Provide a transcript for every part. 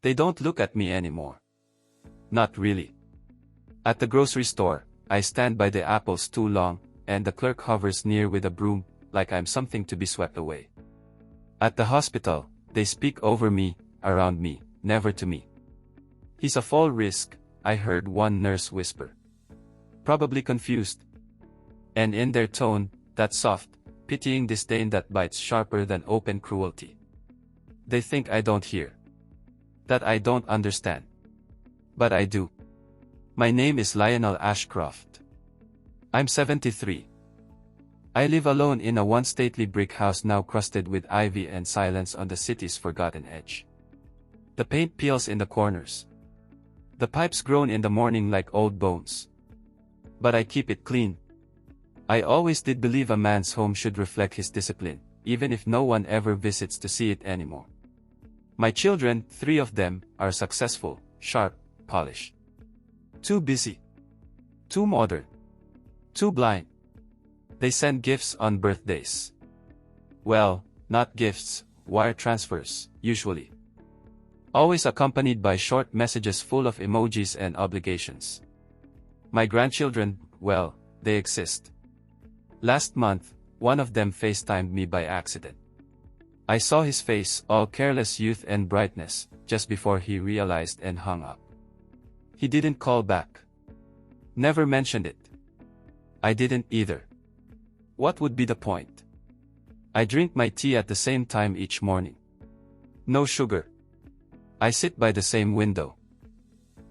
They don't look at me anymore. Not really. At the grocery store, I stand by the apples too long, and the clerk hovers near with a broom, like I'm something to be swept away. At the hospital, they speak over me, around me, never to me. He's a fall risk, I heard one nurse whisper. Probably confused. And in their tone, that soft, pitying disdain that bites sharper than open cruelty. They think I don't hear. That I don't understand. But I do. My name is Lionel Ashcroft. I'm 73. I live alone in a once stately brick house now crusted with ivy and silence on the city's forgotten edge. The paint peels in the corners. The pipes groan in the morning like old bones. But I keep it clean. I always did believe a man's home should reflect his discipline, even if no one ever visits to see it anymore. My children, 3 of them, are successful, sharp, polished. Too busy. Too modern. Too blind. They send gifts on birthdays. Well, not gifts, wire transfers, usually. Always accompanied by short messages full of emojis and obligations. My grandchildren, well, they exist. Last month, one of them FaceTimed me by accident. I saw his face, all careless youth and brightness, just before he realized and hung up. He didn't call back. Never mentioned it. I didn't either. What would be the point? I drink my tea at the same time each morning. No sugar. I sit by the same window.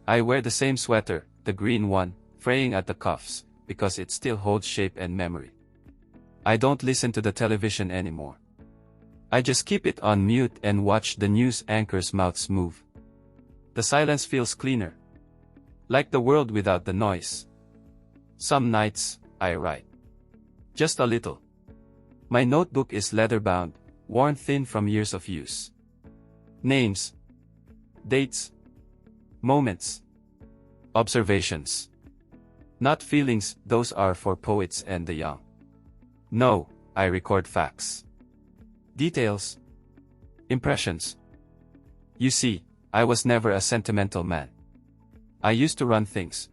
I wear the same sweater, the green one, fraying at the cuffs, because it still holds shape and memory. I don't listen to the television anymore. I just keep it on mute and watch the news anchors' mouths move. The silence feels cleaner. Like the world without the noise. Some nights, I write. Just a little. My notebook is leather-bound, worn thin from years of use. Names. Dates. Moments. Observations. Not feelings, those are for poets and the young. No, I record facts. Details. Impressions. You see, I was never a sentimental man. I used to run things.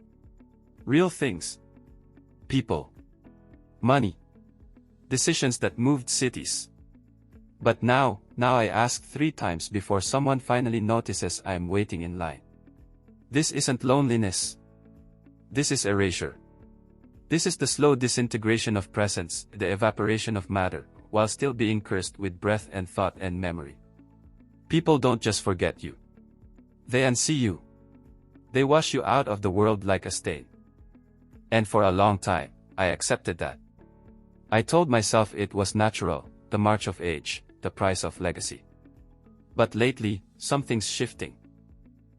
Real things. People. Money. Decisions that moved cities. But now I ask 3 times before someone finally notices I'm waiting in line. This isn't loneliness. This is erasure. This is the slow disintegration of presence, the evaporation of matter, while still being cursed with breath and thought and memory. People don't just forget you. They unsee you. They wash you out of the world like a stain. And for a long time, I accepted that. I told myself it was natural, the march of age, the price of legacy. But lately, something's shifting.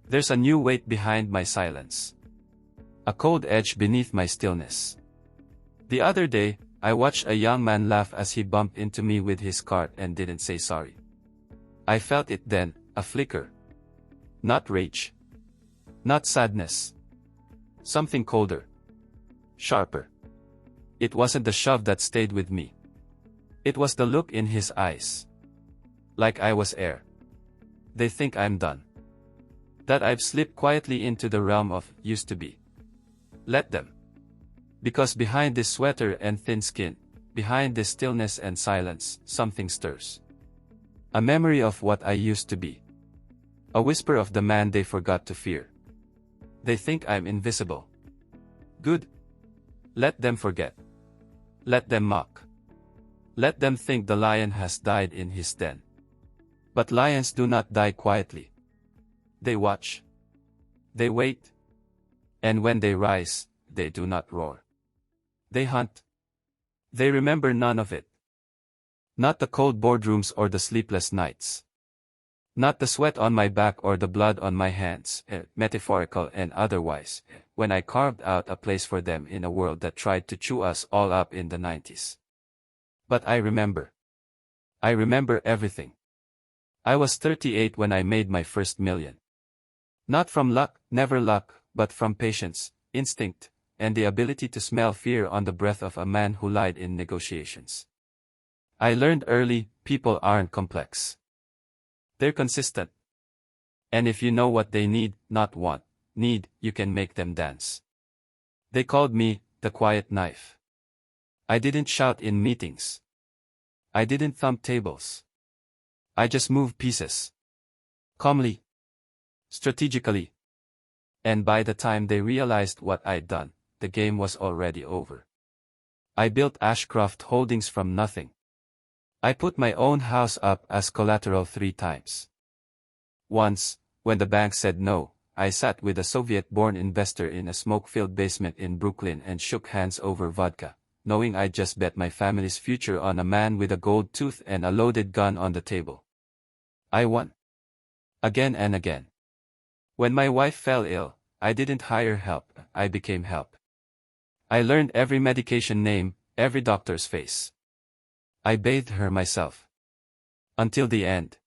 There's a new weight behind my silence. A cold edge beneath my stillness. The other day, I watched a young man laugh as he bumped into me with his cart and didn't say sorry. I felt it then, a flicker. Not rage. Not sadness. Something colder. Sharper. It wasn't the shove that stayed with me. It was the look in his eyes. Like I was air. They think I'm done. That I've slipped quietly into the realm of used to be. Let them. Because behind this sweater and thin skin, behind this stillness and silence, something stirs. A memory of what I used to be. A whisper of the man they forgot to fear. They think I'm invisible. Good. Let them forget. Let them mock. Let them think the lion has died in his den. But lions do not die quietly. They watch. They wait. And when they rise, they do not roar. They hunt. They remember none of it. Not the cold boardrooms or the sleepless nights. Not the sweat on my back or the blood on my hands, metaphorical and otherwise, when I carved out a place for them in a world that tried to chew us all up in the 90s. But I remember. I remember everything. I was 38 when I made my first million. Not from luck, never luck, but from patience, instinct, and the ability to smell fear on the breath of a man who lied in negotiations. I learned early, people aren't complex. They're consistent. And if you know what they need, not want, need, you can make them dance. They called me the quiet knife. I didn't shout in meetings. I didn't thump tables. I just moved pieces. Calmly. Strategically. And by the time they realized what I'd done, the game was already over. I built Ashcroft Holdings from nothing. I put my own house up as collateral 3 times. Once, when the bank said no, I sat with a Soviet-born investor in a smoke-filled basement in Brooklyn and shook hands over vodka, knowing I'd just bet my family's future on a man with a gold tooth and a loaded gun on the table. I won. Again and again. When my wife fell ill, I didn't hire help, I became help. I learned every medication name, every doctor's face. I bathed her myself. Until the end.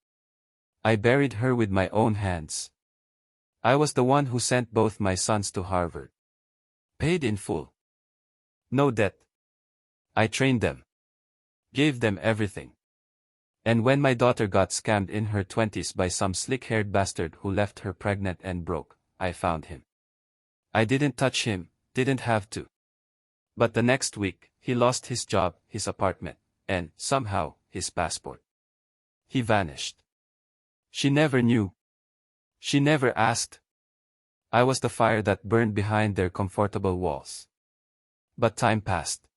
I buried her with my own hands. I was the one who sent both my sons to Harvard. Paid in full. No debt. I trained them. Gave them everything. And when my daughter got scammed in her 20s by some slick-haired bastard who left her pregnant and broke, I found him. I didn't touch him, didn't have to. But the next week, he lost his job, his apartment, and, somehow, his passport. He vanished. She never knew. She never asked. I was the fire that burned behind their comfortable walls. But time passed.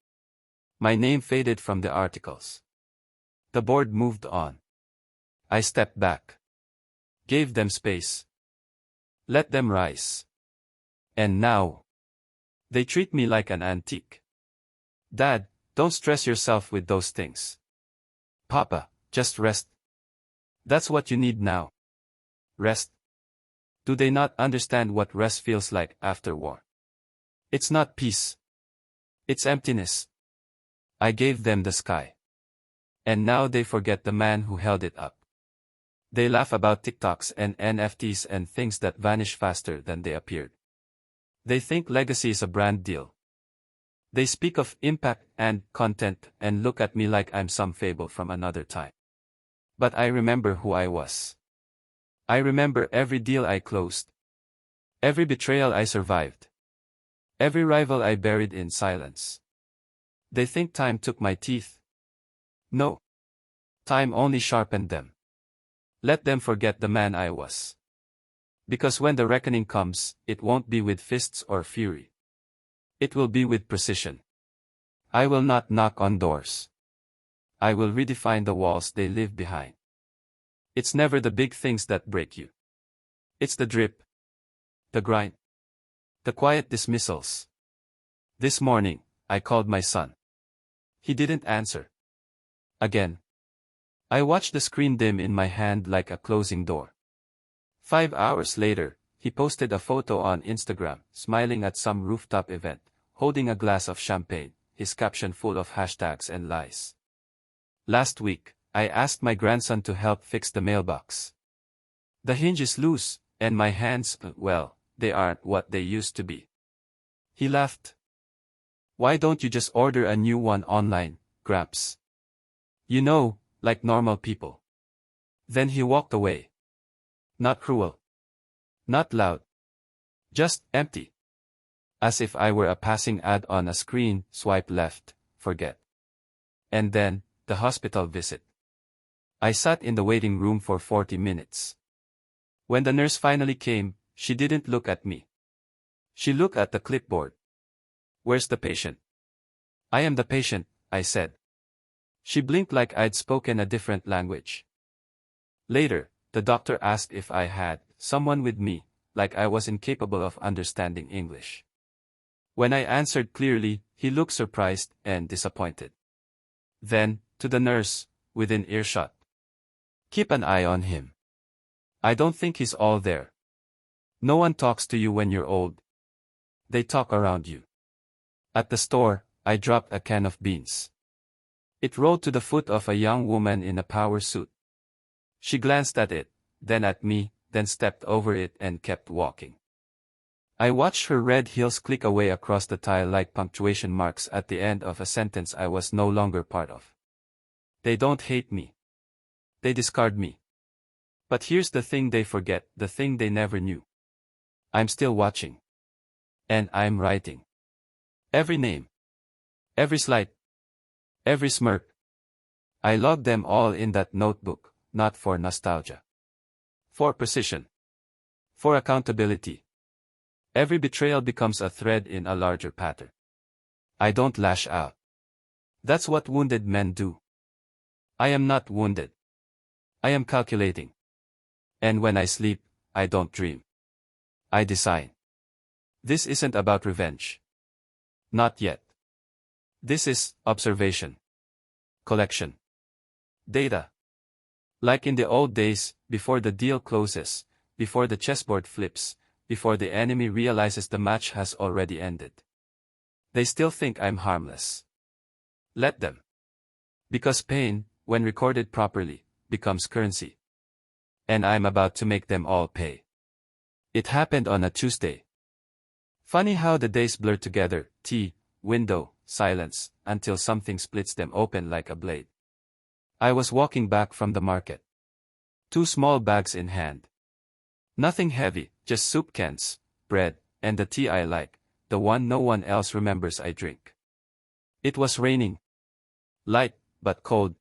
My name faded from the articles. The board moved on. I stepped back. Gave them space. Let them rise. And now, they treat me like an antique. Dad, don't stress yourself with those things. Papa, just rest. That's what you need now. Rest. Do they not understand what rest feels like after war? It's not peace. It's emptiness. I gave them the sky. And now they forget the man who held it up. They laugh about TikToks and NFTs and things that vanish faster than they appeared. They think legacy is a brand deal. They speak of impact and content and look at me like I'm some fable from another time. But I remember who I was. I remember every deal I closed. Every betrayal I survived. Every rival I buried in silence. They think time took my teeth. No. Time only sharpened them. Let them forget the man I was. Because when the reckoning comes, it won't be with fists or fury. It will be with precision. I will not knock on doors. I will redefine the walls they leave behind. It's never the big things that break you. It's the drip. The grind. The quiet dismissals. This morning, I called my son. He didn't answer. Again. I watched the screen dim in my hand like a closing door. 5 hours later, he posted a photo on Instagram, smiling at some rooftop event, holding a glass of champagne, his caption full of hashtags and lies. Last week, I asked my grandson to help fix the mailbox. The hinge is loose, and my hands, well, they aren't what they used to be. He laughed. Why don't you just order a new one online, Gramps? You know, like normal people. Then he walked away. Not cruel. Not loud. Just empty. As if I were a passing ad on a screen, swipe left, forget. And then, the hospital visit. I sat in the waiting room for 40 minutes. When the nurse finally came, she didn't look at me. She looked at the clipboard. Where's the patient? I am the patient, I said. She blinked like I'd spoken a different language. Later, the doctor asked if I had someone with me, like I was incapable of understanding English. When I answered clearly, he looked surprised and disappointed. Then, to the nurse, within earshot. Keep an eye on him. I don't think he's all there. No one talks to you when you're old. They talk around you. At the store, I dropped a can of beans. It rolled to the foot of a young woman in a power suit. She glanced at it, then at me, then stepped over it and kept walking. I watched her red heels click away across the tile like punctuation marks at the end of a sentence I was no longer part of. They don't hate me. They discard me. But here's the thing they forget, the thing they never knew. I'm still watching. And I'm writing. Every name. Every slight. Every smirk. I log them all in that notebook, not for nostalgia. For precision. For accountability. Every betrayal becomes a thread in a larger pattern. I don't lash out. That's what wounded men do. I am not wounded. I am calculating. And when I sleep, I don't dream. I design. This isn't about revenge. Not yet. This is observation. Collection. Data. Like in the old days, before the deal closes, before the chessboard flips, before the enemy realizes the match has already ended. They still think I'm harmless. Let them. Because pain, when recorded properly, becomes currency. And I'm about to make them all pay. It happened on a Tuesday. Funny how the days blur together, tea, window, silence, until something splits them open like a blade. I was walking back from the market. 2 small bags in hand. Nothing heavy, just soup cans, bread, and the tea I like, the one no one else remembers I drink. It was raining. Light, but cold.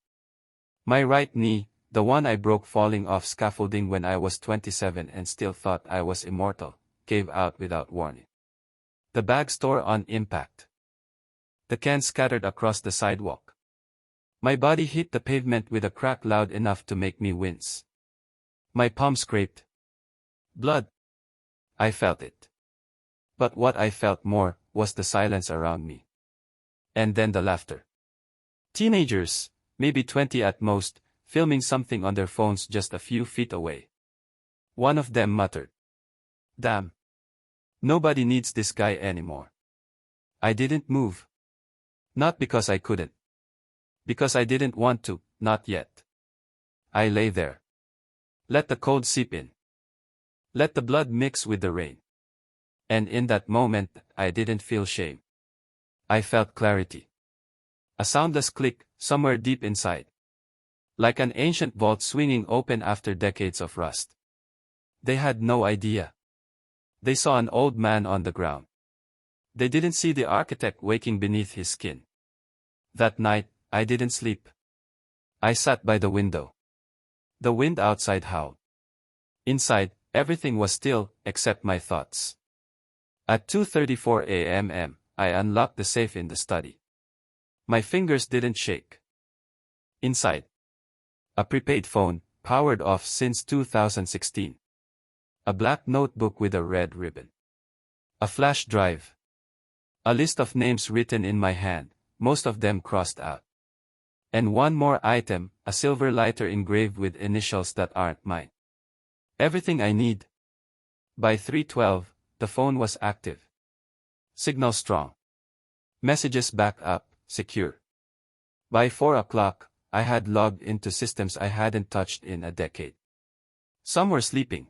My right knee, the one I broke falling off scaffolding when I was 27 and still thought I was immortal, gave out without warning. The bag tore on impact. The cans scattered across the sidewalk. My body hit the pavement with a crack loud enough to make me wince. My palm scraped. Blood. I felt it. But what I felt more was the silence around me. And then the laughter. Teenagers, maybe 20 at most, filming something on their phones just a few feet away. One of them muttered, "Damn. Nobody needs this guy anymore." I didn't move. Not because I couldn't. Because I didn't want to, not yet. I lay there. Let the cold seep in. Let the blood mix with the rain. And in that moment, I didn't feel shame. I felt clarity. A soundless click, somewhere deep inside. Like an ancient vault swinging open after decades of rust. They had no idea. They saw an old man on the ground. They didn't see the architect waking beneath his skin. That night, I didn't sleep. I sat by the window. The wind outside howled. Inside, everything was still, except my thoughts. At 2:34 a.m., I unlocked the safe in the study. My fingers didn't shake. Inside. A prepaid phone, powered off since 2016. A black notebook with a red ribbon. A flash drive. A list of names written in my hand, most of them crossed out. And one more item, a silver lighter engraved with initials that aren't mine. Everything I need. By 3:12, the phone was active. Signal strong. Messages back up, secure. By 4 o'clock, I had logged into systems I hadn't touched in a decade. Some were sleeping.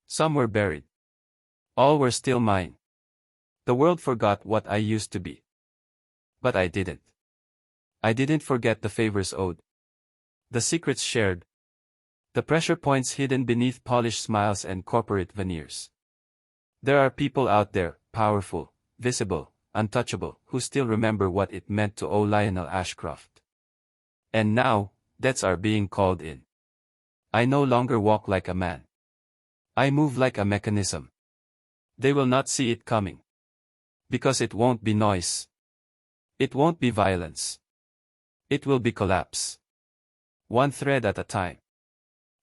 Some were buried. All were still mine. The world forgot what I used to be. But I didn't. I didn't forget the favors owed. The secrets shared. The pressure points hidden beneath polished smiles and corporate veneers. There are people out there, powerful, visible, untouchable, who still remember what it meant to owe Lionel Ashcroft. And now, debts are being called in. I no longer walk like a man. I move like a mechanism. They will not see it coming. Because it won't be noise. It won't be violence. It will be collapse. One thread at a time.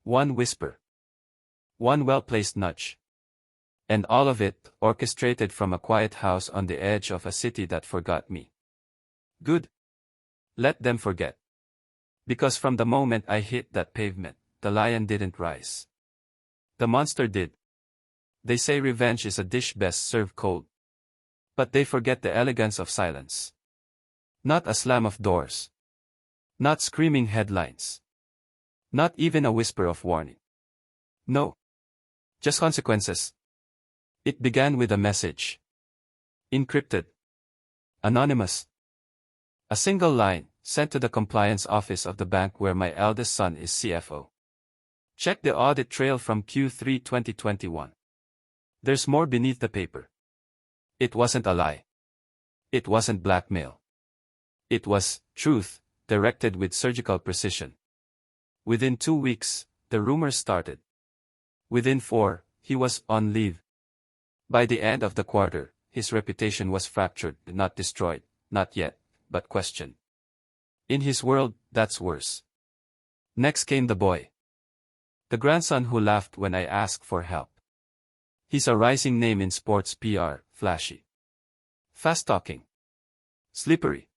One whisper. One well-placed nudge. And all of it, orchestrated from a quiet house on the edge of a city that forgot me. Good. Let them forget. Because from the moment I hit that pavement, the lion didn't rise. The monster did. They say revenge is a dish best served cold. But they forget the elegance of silence. Not a slam of doors. Not screaming headlines. Not even a whisper of warning. No. Just consequences. It began with a message. Encrypted. Anonymous. A single line, sent to the compliance office of the bank where my eldest son is CFO. Check the audit trail from Q3 2021. There's more beneath the paper. It wasn't a lie. It wasn't blackmail. It was truth, directed with surgical precision. Within 2 weeks, the rumors started. Within 4, he was on leave. By the end of the quarter, his reputation was fractured, not destroyed, not yet, but questioned. In his world, that's worse. Next came the boy. The grandson who laughed when I asked for help. He's a rising name in sports PR, flashy. Fast-talking. Slippery.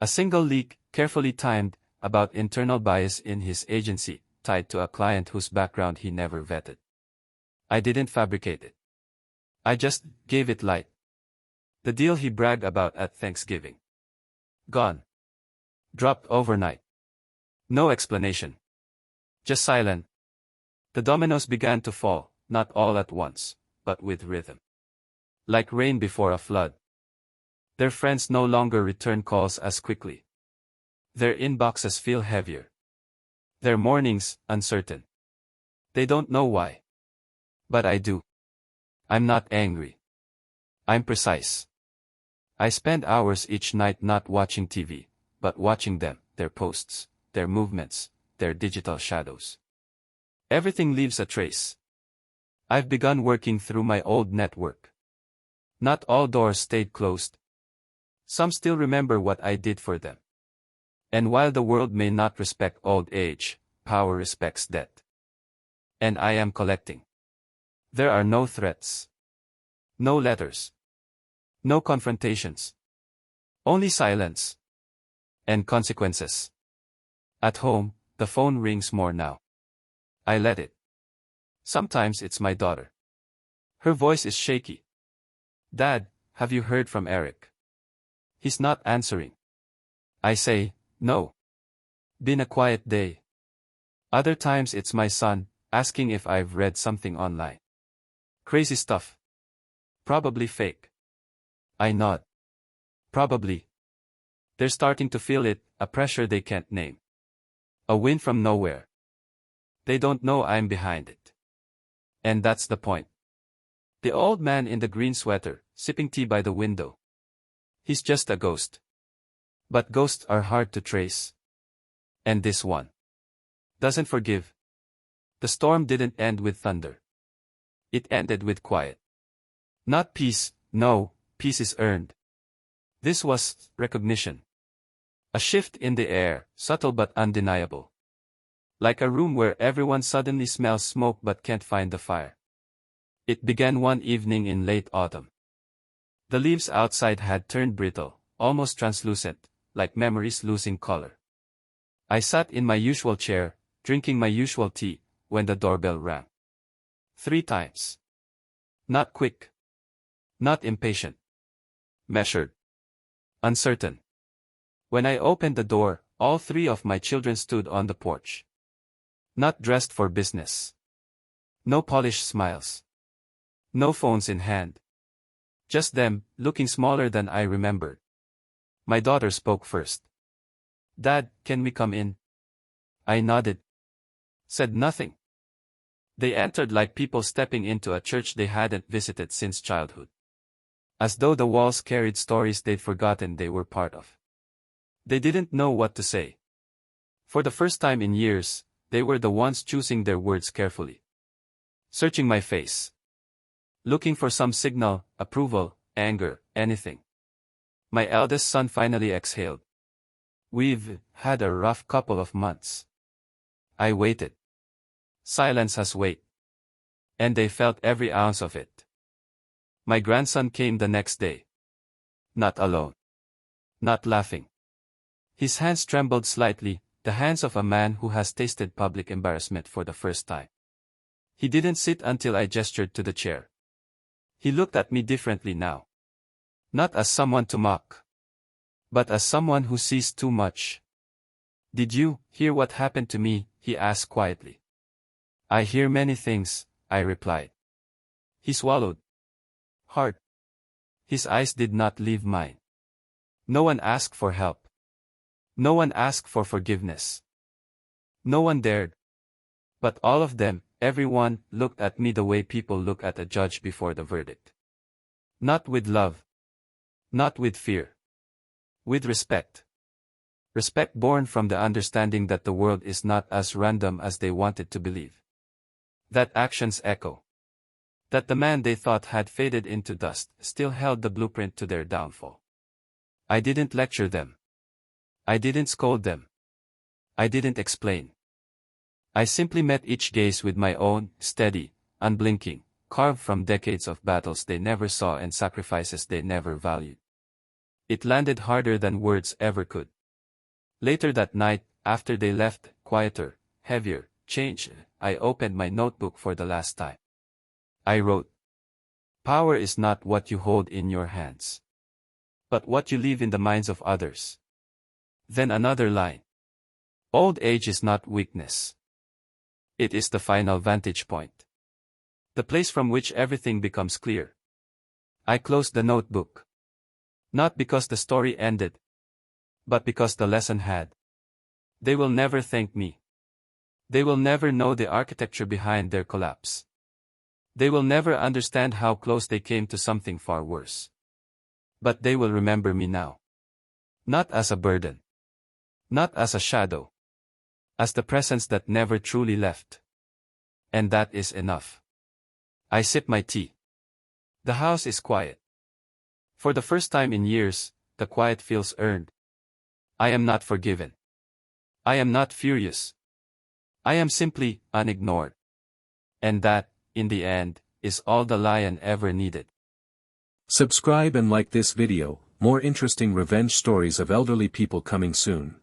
A single leak, carefully timed, about internal bias in his agency, tied to a client whose background he never vetted. I didn't fabricate it. I just gave it light. The deal he bragged about at Thanksgiving. Gone. Dropped overnight. No explanation. Just silent. The dominoes began to fall, not all at once, but with rhythm. Like rain before a flood. Their friends no longer return calls as quickly. Their inboxes feel heavier. Their mornings, uncertain. They don't know why. But I do. I'm not angry. I'm precise. I spend hours each night not watching TV, but watching them, their posts, their movements, their digital shadows. Everything leaves a trace. I've begun working through my old network. Not all doors stayed closed. Some still remember what I did for them. And while the world may not respect old age, power respects debt. And I am collecting. There are no threats. No letters. No confrontations. Only silence. And consequences. At home, the phone rings more now. I let it. Sometimes it's my daughter. Her voice is shaky. Dad, have you heard from Eric? He's not answering. I say, no. Been a quiet day. Other times it's my son, asking if I've read something online. Crazy stuff. Probably fake. I nod. Probably. They're starting to feel it, a pressure they can't name. A win from nowhere. They don't know I'm behind it. And that's the point. The old man in the green sweater, sipping tea by the window. He's just a ghost. But ghosts are hard to trace. And this one doesn't forgive. The storm didn't end with thunder. It ended with quiet. Not peace, no, peace is earned. This was recognition. A shift in the air, subtle but undeniable. Like a room where everyone suddenly smells smoke but can't find the fire. It began one evening in late autumn. The leaves outside had turned brittle, almost translucent, like memories losing color. I sat in my usual chair, drinking my usual tea, when the doorbell rang. 3 times. Not quick. Not impatient. Measured. Uncertain. When I opened the door, all 3 of my children stood on the porch. Not dressed for business. No polished smiles. No phones in hand. Just them, looking smaller than I remembered. My daughter spoke first. Dad, can we come in? I nodded. Said nothing. They entered like people stepping into a church they hadn't visited since childhood. As though the walls carried stories they'd forgotten they were part of. They didn't know what to say. For the first time in years, they were the ones choosing their words carefully. Searching my face. Looking for some signal, approval, anger, anything. My eldest son finally exhaled. We've had a rough couple of months. I waited. Silence has weight. And they felt every ounce of it. My grandson came the next day. Not alone. Not laughing. His hands trembled slightly, the hands of a man who has tasted public embarrassment for the first time. He didn't sit until I gestured to the chair. He looked at me differently now. Not as someone to mock. But as someone who sees too much. Did you hear what happened to me? He asked quietly. I hear many things, I replied. He swallowed. Hard. His eyes did not leave mine. No one asked for help. No one asked for forgiveness. No one dared. But all of them, everyone, looked at me the way people look at a judge before the verdict. Not with love. Not with fear. With respect. Respect born from the understanding that the world is not as random as they wanted to believe. That actions echo. That the man they thought had faded into dust still held the blueprint to their downfall. I didn't lecture them. I didn't scold them. I didn't explain. I simply met each gaze with my own, steady, unblinking, carved from decades of battles they never saw and sacrifices they never valued. It landed harder than words ever could. Later that night, after they left, quieter, heavier, changed, I opened my notebook for the last time. I wrote, "Power is not what you hold in your hands, but what you leave in the minds of others." Then another line. "Old age is not weakness. It is the final vantage point. The place from which everything becomes clear." I closed the notebook. Not because the story ended, but because the lesson had. They will never thank me. They will never know the architecture behind their collapse. They will never understand how close they came to something far worse. But they will remember me now. Not as a burden. Not as a shadow. As the presence that never truly left. And that is enough. I sip my tea. The house is quiet. For the first time in years, the quiet feels earned. I am not forgiven. I am not furious. I am simply unignored. And that, in the end, is all the lion ever needed. Subscribe and like this video, more interesting revenge stories of elderly people coming soon.